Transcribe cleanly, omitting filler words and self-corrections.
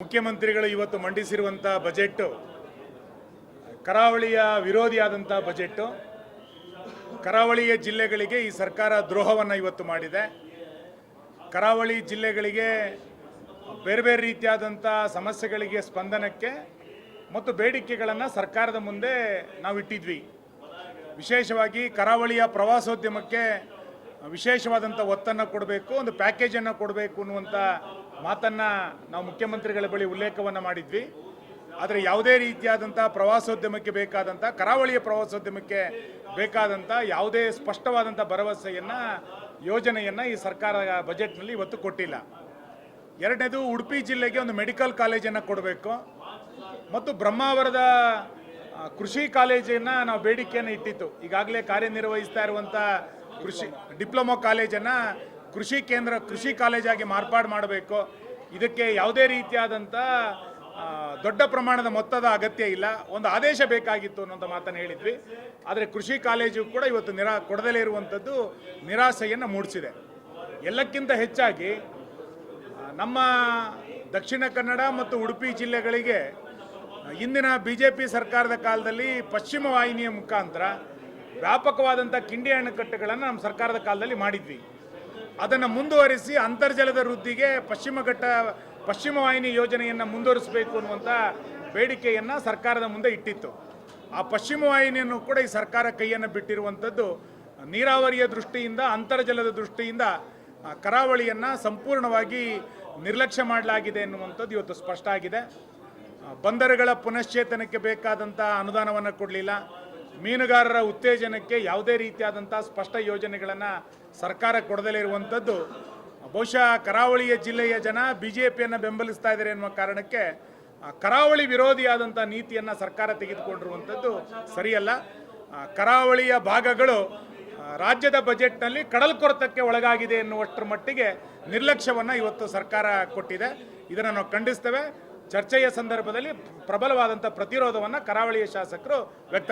ಮುಖ್ಯಮಂತ್ರಿಗಳು ಇವತ್ತು ಮಂಡಿಸಿರುವಂಥ ಬಜೆಟ್ ಕರಾವಳಿಯ ವಿರೋಧಿಯಾದಂಥ ಬಜೆಟ್. ಕರಾವಳಿಯ ಜಿಲ್ಲೆಗಳಿಗೆ ಈ ಸರ್ಕಾರ ದ್ರೋಹವನ್ನು ಇವತ್ತು ಮಾಡಿದೆ. ಕರಾವಳಿ ಜಿಲ್ಲೆಗಳಿಗೆ ಬೇರೆ ಬೇರೆ ರೀತಿಯಾದಂಥ ಸಮಸ್ಯೆಗಳಿಗೆ ಸ್ಪಂದನಕ್ಕೆ ಮತ್ತು ಬೇಡಿಕೆಗಳನ್ನು ಸರ್ಕಾರದ ಮುಂದೆ ನಾವು ಇಟ್ಟಿದ್ವಿ. ವಿಶೇಷವಾಗಿ ಕರಾವಳಿಯ ಪ್ರವಾಸೋದ್ಯಮಕ್ಕೆ ವಿಶೇಷವಾದಂಥ ಒತ್ತನ್ನು ಕೊಡಬೇಕು, ಒಂದು ಪ್ಯಾಕೇಜನ್ನು ಕೊಡಬೇಕು ಅನ್ನುವಂಥ ಮಾತನ್ನು ನಾವು ಮುಖ್ಯಮಂತ್ರಿಗಳ ಬಳಿ ಉಲ್ಲೇಖವನ್ನು ಮಾಡಿದ್ವಿ. ಆದರೆ ಯಾವುದೇ ರೀತಿಯಾದಂಥ ಪ್ರವಾಸೋದ್ಯಮಕ್ಕೆ ಬೇಕಾದಂಥ, ಕರಾವಳಿಯ ಪ್ರವಾಸೋದ್ಯಮಕ್ಕೆ ಬೇಕಾದಂಥ ಯಾವುದೇ ಸ್ಪಷ್ಟವಾದಂಥ ಭರವಸೆಯನ್ನು, ಯೋಜನೆಯನ್ನು ಈ ಸರ್ಕಾರ ಬಜೆಟ್ನಲ್ಲಿ ಇವತ್ತು ಕೊಟ್ಟಿಲ್ಲ. ಎರಡನೇದು, ಉಡುಪಿ ಜಿಲ್ಲೆಗೆ ಒಂದು ಮೆಡಿಕಲ್ ಕಾಲೇಜನ್ನು ಕೊಡಬೇಕು ಮತ್ತು ಬ್ರಹ್ಮಾವರದ ಕೃಷಿ ಕಾಲೇಜನ್ನು ನಾವು ಬೇಡಿಕೆಯನ್ನು ಇಟ್ಟಿತ್ತು. ಈಗಾಗಲೇ ಕಾರ್ಯನಿರ್ವಹಿಸ್ತಾ ಇರುವಂಥ ಡಿಪ್ಲೊಮಾ ಕಾಲೇಜನ್ನು ಕೃಷಿ ಕಾಲೇಜಾಗಿ ಮಾರ್ಪಾಡು ಮಾಡಬೇಕು. ಇದಕ್ಕೆ ಯಾವುದೇ ರೀತಿಯಾದಂಥ ದೊಡ್ಡ ಪ್ರಮಾಣದ ಮೊತ್ತದ ಅಗತ್ಯ ಇಲ್ಲ, ಒಂದು ಆದೇಶ ಬೇಕಾಗಿತ್ತು ಅನ್ನೋಂಥ ಮಾತನ್ನು ಹೇಳಿದ್ವಿ. ಆದರೆ ಕೃಷಿ ಕಾಲೇಜು ಕೂಡ ಇವತ್ತು ಕೊಡದಲೇ ಇರುವಂಥದ್ದು ನಿರಾಸೆಯನ್ನು ಮೂಡಿಸಿದೆ. ಎಲ್ಲಕ್ಕಿಂತ ಹೆಚ್ಚಾಗಿ ನಮ್ಮ ದಕ್ಷಿಣ ಕನ್ನಡ ಮತ್ತು ಉಡುಪಿ ಜಿಲ್ಲೆಗಳಿಗೆ ಇಂದಿನ BJP ಸರ್ಕಾರದ ಕಾಲದಲ್ಲಿ ಪಶ್ಚಿಮ ವಾಹಿನಿಯ ಮುಖಾಂತರ ವ್ಯಾಪಕವಾದಂಥ ಕಿಂಡಿ ಅಣೆಕಟ್ಟುಗಳನ್ನು ನಮ್ಮ ಸರ್ಕಾರದ ಕಾಲದಲ್ಲಿ ಮಾಡಿದ್ವಿ. ಅದನ್ನು ಮುಂದುವರಿಸಿ ಅಂತರ್ಜಲದ ವೃದ್ಧಿಗೆ ಪಶ್ಚಿಮ ವಾಹಿನಿ ಯೋಜನೆಯನ್ನು ಮುಂದುವರಿಸಬೇಕು ಅನ್ನುವಂಥ ಬೇಡಿಕೆಯನ್ನು ಸರ್ಕಾರದ ಮುಂದೆ ಇಟ್ಟಿತ್ತು. ಆ ಪಶ್ಚಿಮ ವಾಹಿನಿಯನ್ನು ಕೂಡ ಈ ಸರ್ಕಾರ ಕೈಯನ್ನು ಬಿಟ್ಟಿರುವಂಥದ್ದು ನೀರಾವರಿಯ ದೃಷ್ಟಿಯಿಂದ, ಅಂತರ್ಜಲದ ದೃಷ್ಟಿಯಿಂದ ಕರಾವಳಿಯನ್ನು ಸಂಪೂರ್ಣವಾಗಿ ನಿರ್ಲಕ್ಷ್ಯ ಮಾಡಲಾಗಿದೆ ಎನ್ನುವಂಥದ್ದು ಇವತ್ತು ಸ್ಪಷ್ಟ ಆಗಿದೆ. ಬಂದರುಗಳ ಪುನಶ್ಚೇತನಕ್ಕೆ ಬೇಕಾದಂಥ ಅನುದಾನವನ್ನು ಕೊಡಲಿಲ್ಲ. ಮೀನುಗಾರರ ಉತ್ತೇಜನಕ್ಕೆ ಯಾವುದೇ ರೀತಿಯಾದಂಥ ಸ್ಪಷ್ಟ ಯೋಜನೆಗಳನ್ನು ಸರ್ಕಾರ ಕೊಡದಲೇ ಇರುವಂಥದ್ದು ಬಹುಶಃ ಕರಾವಳಿಯ ಜಿಲ್ಲೆಯ ಜನ BJPಯನ್ನು ಬೆಂಬಲಿಸ್ತಾ ಇದ್ದಾರೆ ಎನ್ನುವ ಕಾರಣಕ್ಕೆ ಕರಾವಳಿ ವಿರೋಧಿಯಾದಂಥ ನೀತಿಯನ್ನು ಸರ್ಕಾರ ತೆಗೆದುಕೊಂಡಿರುವಂಥದ್ದು ಸರಿಯಲ್ಲ. ಕರಾವಳಿಯ ಭಾಗಗಳು ರಾಜ್ಯದ ಬಜೆಟ್ನಲ್ಲಿ ಕಡಲ್ಕೊರೆತಕ್ಕೆ ಒಳಗಾಗಿದೆ ಎನ್ನುವಷ್ಟರ ಮಟ್ಟಿಗೆ ನಿರ್ಲಕ್ಷ್ಯವನ್ನು ಇವತ್ತು ಸರ್ಕಾರ ಕೊಟ್ಟಿದೆ. ಇದನ್ನು ನಾವು ಖಂಡಿಸ್ತೇವೆ. ಚರ್ಚೆಯ ಸಂದರ್ಭದಲ್ಲಿ ಪ್ರಬಲವಾದಂಥ ಪ್ರತಿರೋಧವನ್ನು ಕರಾವಳಿಯ ಶಾಸಕರು ವ್ಯಕ್ತ